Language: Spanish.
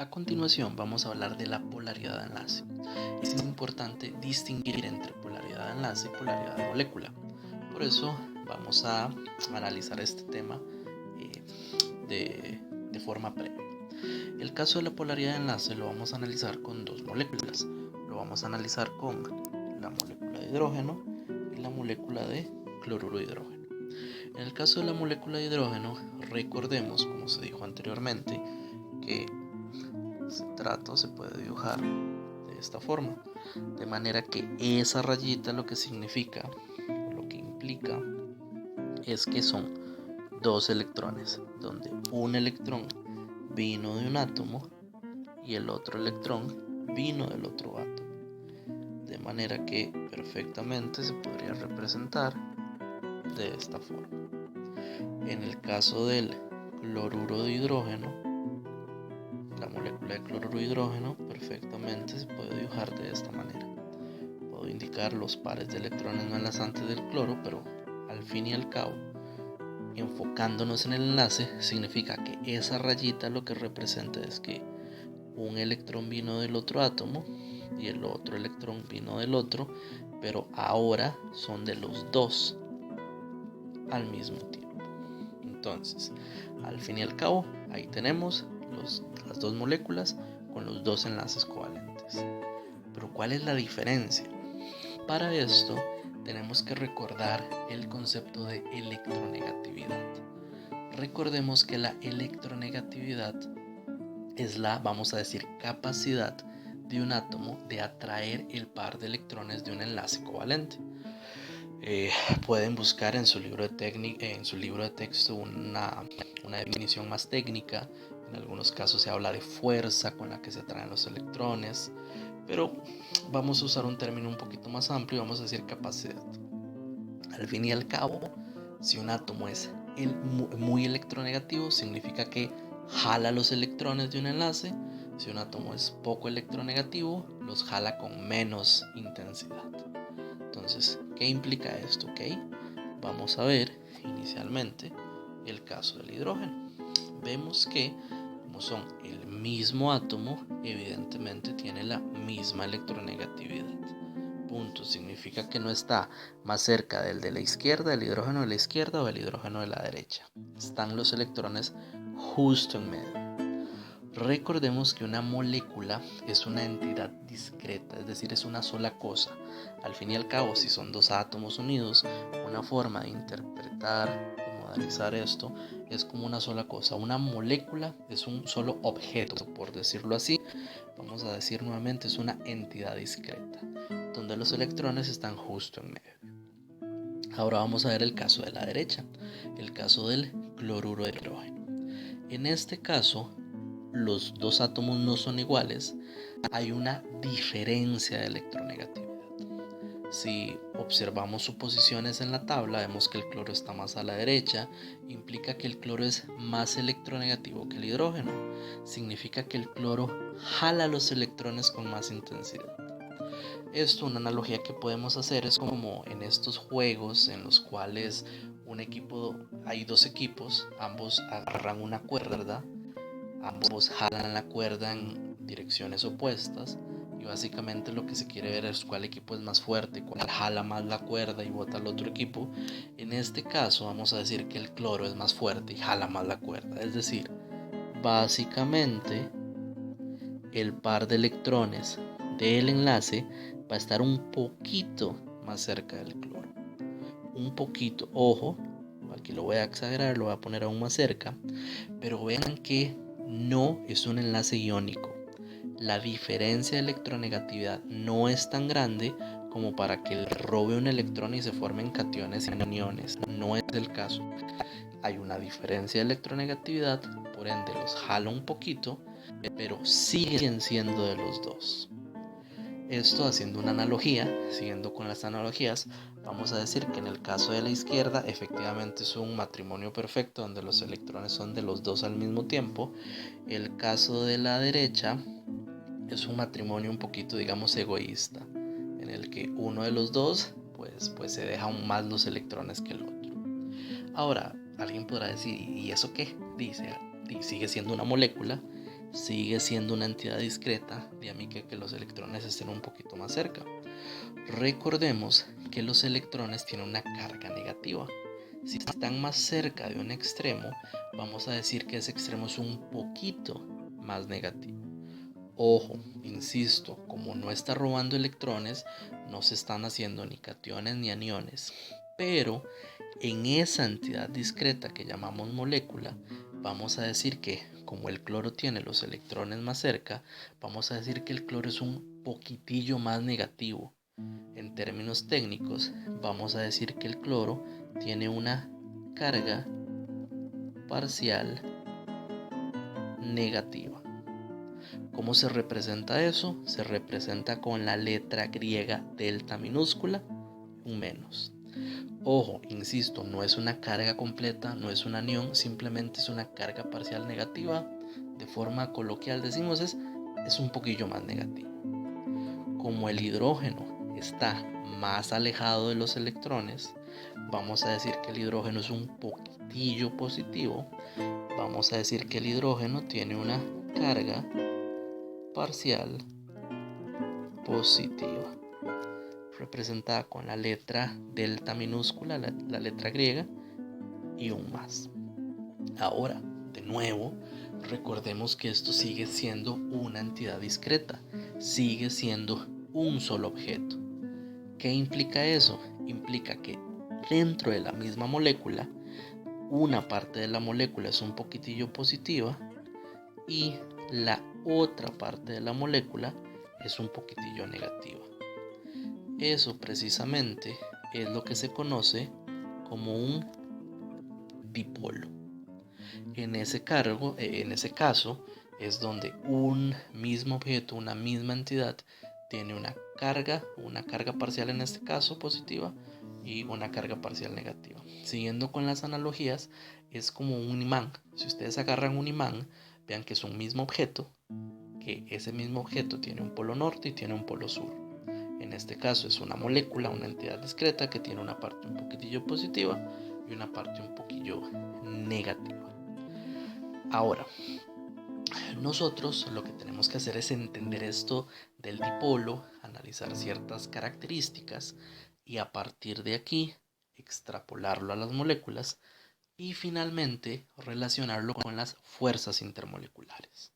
A continuación vamos a hablar de la polaridad de enlace. Es importante distinguir entre polaridad de enlace y polaridad de molécula. Por eso vamos a analizar este tema de forma previa. El caso de la polaridad de enlace lo vamos a analizar con dos moléculas. Lo vamos a analizar con la molécula de hidrógeno y la molécula de cloruro de hidrógeno. En el caso de la molécula de hidrógeno, recordemos, como se dijo anteriormente, que este trato se puede dibujar de esta forma, de manera que esa rayita lo que significa, o lo que implica, es que son dos electrones, donde un electrón vino de un átomo y el otro electrón vino del otro átomo, de manera que perfectamente se podría representar de esta forma. En el caso del cloruro de hidrógeno, la molécula de cloruro de hidrógeno perfectamente se puede dibujar de esta manera. Puedo indicar los pares de electrones no enlazantes del cloro, pero al fin y al cabo, enfocándonos en el enlace, significa que esa rayita lo que representa es que un electrón vino del otro átomo y el otro electrón vino del otro, pero ahora son de los dos al mismo tiempo. Entonces, al fin y al cabo, ahí tenemos las dos moléculas con los dos enlaces covalentes. Pero ¿cuál es la diferencia? Para esto tenemos que recordar el concepto de electronegatividad. Recordemos que la electronegatividad es la, vamos a decir, capacidad de un átomo de atraer el par de electrones de un enlace covalente. Pueden buscar en su libro de texto una definición más técnica. En algunos casos se habla de fuerza con la que se atraen los electrones, pero vamos a usar un término un poquito más amplio y vamos a decir capacidad. Al fin y al cabo, si un átomo es muy electronegativo, significa que jala los electrones de un enlace. Si un átomo es poco electronegativo, los jala con menos intensidad. Entonces, ¿qué implica esto? Vamos a ver inicialmente el caso del hidrógeno. Vemos que, como son el mismo átomo, evidentemente tiene la misma electronegatividad. Punto. Significa que no está más cerca del de la izquierda, del hidrógeno de la izquierda o del hidrógeno de la derecha. Están los electrones justo en medio. Recordemos que una molécula es una entidad discreta, es decir, es una sola cosa. Al fin y al cabo, si son dos átomos unidos, una forma de interpretar o modalizar esto es como una sola cosa. Una molécula es un solo objeto, por decirlo así. Vamos a decir nuevamente, es una entidad discreta, donde los electrones están justo en medio. Ahora vamos a ver el caso de la derecha, el caso del cloruro de hidrógeno. En este caso, los dos átomos no son iguales, hay una diferencia de electronegatividad. Si observamos sus posiciones en la tabla, vemos que el cloro está más a la derecha, implica que el cloro es más electronegativo que el hidrógeno. Significa que el cloro jala los electrones con más intensidad. Esto, una analogía que podemos hacer es como en estos juegos en los cuales hay dos equipos, ambos agarran una cuerda, ambos jalan la cuerda en direcciones opuestas y básicamente lo que se quiere ver es cuál equipo es más fuerte, cuál jala más la cuerda y bota al otro equipo. En este caso vamos a decir que el cloro es más fuerte y jala más la cuerda, es decir, básicamente el par de electrones del enlace va a estar un poquito más cerca del cloro, un poquito, ojo, aquí lo voy a exagerar, lo voy a poner aún más cerca, pero vean que no es un enlace iónico. La diferencia de electronegatividad no es tan grande como para que le robe un electrón y se formen cationes y aniones. No es el caso. Hay una diferencia de electronegatividad, por ende los jala un poquito, pero siguen siendo de los dos. Esto haciendo una analogía, siguiendo con las analogías, vamos a decir que en el caso de la izquierda efectivamente es un matrimonio perfecto donde los electrones son de los dos al mismo tiempo. El caso de la derecha es un matrimonio un poquito, digamos, egoísta, en el que uno de los dos pues se deja aún más los electrones que el otro. Ahora, alguien podrá decir, ¿y eso qué? Dice, sigue siendo una molécula, sigue siendo una entidad discreta, de ahí que los electrones estén un poquito más cerca. Recordemos que los electrones tienen una carga negativa. Si están más cerca de un extremo, vamos a decir que ese extremo es un poquito más negativo. Ojo, insisto, como no está robando electrones, no se están haciendo ni cationes ni aniones. Pero en esa entidad discreta que llamamos molécula, vamos a decir que como el cloro tiene los electrones más cerca, vamos a decir que el cloro es un poquitillo más negativo. En términos técnicos, vamos a decir que el cloro tiene una carga parcial negativa. ¿Cómo se representa eso? Se representa con la letra griega delta minúscula, un menos. Ojo, insisto, no es una carga completa, no es un anión, simplemente es una carga parcial negativa. De forma coloquial decimos es un poquillo más negativo. Como el hidrógeno está más alejado de los electrones, vamos a decir que el hidrógeno es un poquitillo positivo. Vamos a decir que el hidrógeno tiene una carga parcial positiva, representada con la letra delta minúscula, la letra griega, y un más. Ahora, de nuevo, recordemos que esto sigue siendo una entidad discreta, sigue siendo un solo objeto. ¿Qué implica eso? Implica que dentro de la misma molécula, una parte de la molécula es un poquitillo positiva y la otra parte de la molécula es un poquitillo negativa. Eso precisamente es lo que se conoce como un dipolo. En ese caso es donde un mismo objeto, una misma entidad, tiene una carga parcial en este caso positiva y una carga parcial negativa. Siguiendo con las analogías, es como un imán. Si ustedes agarran un imán, vean que es un mismo objeto, que ese mismo objeto tiene un polo norte y tiene un polo sur. En este caso es una molécula, una entidad discreta que tiene una parte un poquitillo positiva y una parte un poquillo negativa. Ahora, nosotros lo que tenemos que hacer es entender esto del dipolo, analizar ciertas características y a partir de aquí extrapolarlo a las moléculas y finalmente relacionarlo con las fuerzas intermoleculares.